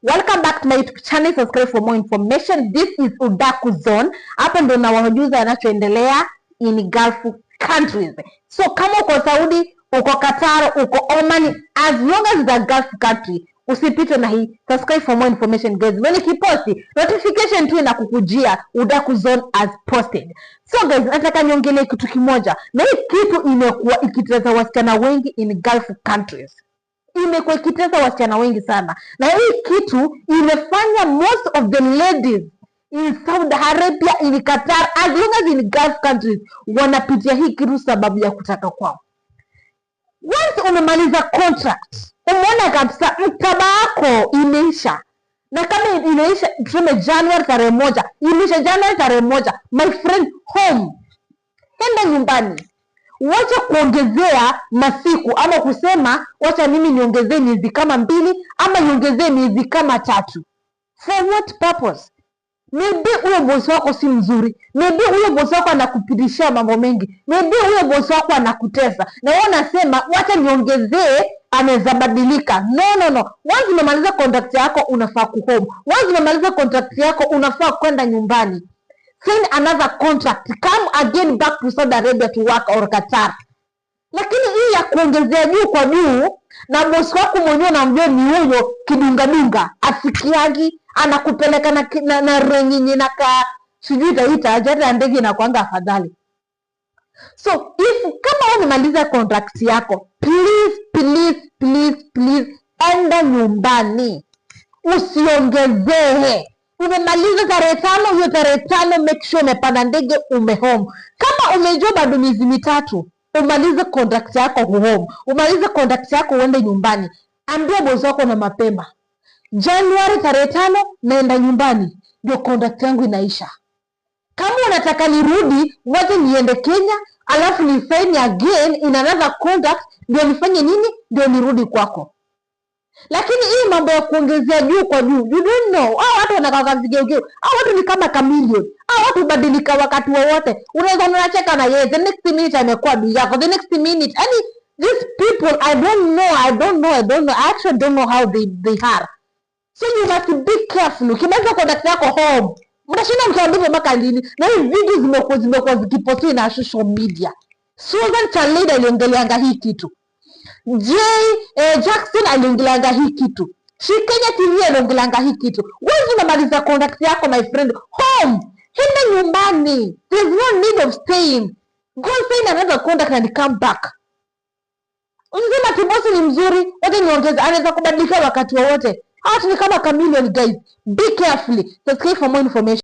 Welcome back to my YouTube channel. Subscribe for more information. This is Udaku Zone. Hapa ndo nawajuza yanachoendelea in Gulf countries. So kama uko Saudi, uko Qatar, uko Oman, as long as the Gulf country, usipite na hii. Subscribe for more information guys. When nikiposti, notification tu inakukujia Udaku Zone as posted. So guys, nataka niongelee kitu kimoja. Na hii kitu imekuwa ikitesa wasichana wengi in Gulf countries. Imekuwa ikitesa wasichana wengi sana, na hii kitu imefanya most of the ladies in Saudi Arabia, in Qatar, as long as in Gulf countries wanapitia hii kitu sababu ya kutaka kwao. Once umemaliza contract, umeona kabisa mkataba wako imeisha, na kama inaisha tuseme January tarehe moja, imeisha January tarehe moja, my friend, home, enda nyumbani. Wacha kuongezea masiku ama kusema wacha mimi niongezee miezi kama 2 ama niongezee miezi kama 3. For what purpose? Maybe huyo bosi wako si mzuri. Maybe huyo bosi wako anakupitishia mambo mengi. Maybe huyo bosi wako anakutesa. Na wewe unasema wacha niongezee, anaweza badilika. No. Once umemaliza contract yako unafaa kuhome. Once umemaliza contract yako unafaa kwenda nyumbani. Sign another contract, come again back to Saudi Arabia to work or Qatar. Lakini hii ya kuongezea juu kwa juu, na bosi wako mwenyewe unamjua ni huyo kidunga afikiagi, anakupeleka na renginyi na ka sijui taita ajata ndege na kuanga afadhali. So if kama wewe umemaliza contract yako, please enda nyumbani, usiongezee. Umemaliza tarehe 5, hiyo tarehe 5 make sure umepanda ndege home. Kama umejua bado miezi 3, umalize contract yako home. Umalize contract yako uende nyumbani. Ambia bosi wako na mapema. January tarehe 5 naenda nyumbani, ndio contract yangu inaisha. Kama unataka nirudi, waje niende Kenya, alafu ni sign again in another contract, ndio nifanye nini? Ndio nirudi kwako. Lakini hii mambo ya kuongezea juu kwa juu, you don't know. Hao watu wanakaa vigeugeu. Hao watu ni kama chameleon. Hao watu badilika wakati wowote. Unaweza unacheka na yeye, the next minute amekuwa bibi yako, the next minute. Yaani these people, I don't know. I actually don't know how they are. So you must be careful. Ukimaliza contract yako home, mtashinda mkiambiwa mpaka lini? Na hii video zimekuwa zikipostiwa na social media. Susan Chalida aliongeleanga hii kitu. Jackson aliongeleanga hii kitu. Kenya TV aliongeleanga hii kitu. Wewe unamaliza contract yako my friend, home, enda nyumbani. There's no need of staying. Go sign another contract and come back. Unasema tibosi ni mzuri, wote niongeza, anaweza kubadilika wakati wowote. Hata ni kama chameleon guys. Be careful. Subscribe for more information.